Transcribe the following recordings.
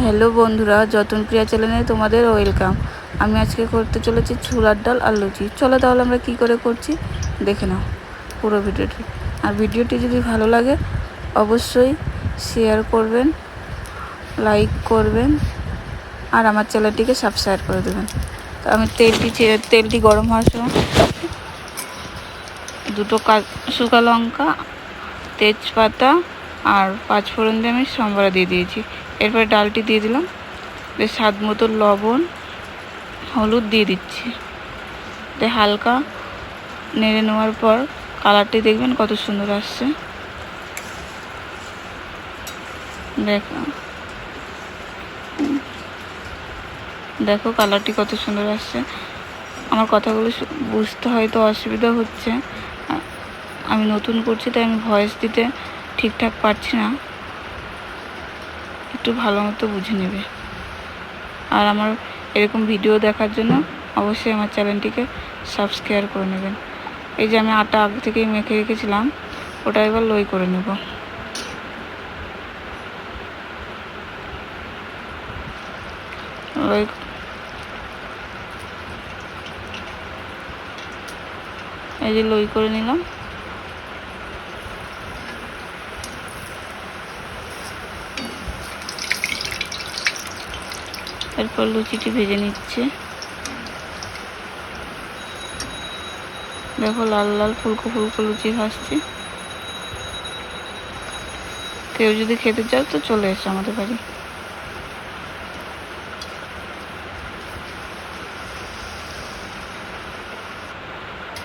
Hello বন্ধুরা, যতন প্রিয়া চ্যানেলে তোমাদের ওয়েলকাম। আমি আজকে করতে চলেছি ছোলার ডাল আর লুচি। চলো তাহলে আমরা কি করে করছি দেখে নাও পুরো ভিডিওটি। আর ভিডিওটি যদি ভালো লাগে অবশ্যই শেয়ার করবেন, লাইক করবেন আর আমার চ্যানেলটিকে সাবস্ক্রাইব করে দেবেন। তো আমি তেলটি গরম হওয়ার সময় দুটো শুকা লঙ্কা, তেজপাতা আর 5 ফোড়ন দিয়ে আমি সম্বরা দিয়ে দিয়েছি। এরপরে ডালটি দিয়ে দিলাম, স্বাদ মতো লবণ, হলুদ দিয়ে দিচ্ছি। হালকা নেড়ে নেওয়ার পর কালারটি দেখবেন কত সুন্দর আসছে। দেখো কালারটি কত সুন্দর আসছে। আমার কথাগুলো বুঝতে হয়তো অসুবিধা হচ্ছে, আমি নতুন করছি তাই আমি ভয়েস দিতে ঠিকঠাক পারছি না, একটু ভালো মতো বুঝে নেবে। আর আমার এরকম ভিডিও দেখার জন্য অবশ্যই আমার চ্যানেলটিকে সাবস্ক্রাইব করে নেবেন। এই যে আমি আটা আগে থেকেই মেখে রেখেছিলাম, ওটা এবার লই করে নেব। এই যে লই করে নিলাম। এরপর লুচিটি ভেজে নিচ্ছে। দেখো লাল লাল ফুলকো ফুলকো লুচি ভাজছি। কেউ যদি খেতে চাও তো চলে এসো আমাদের বাড়ি।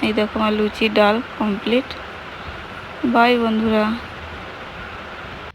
এই দেখো আমার লুচি ডাল কমপ্লিট। বাই বন্ধুরা।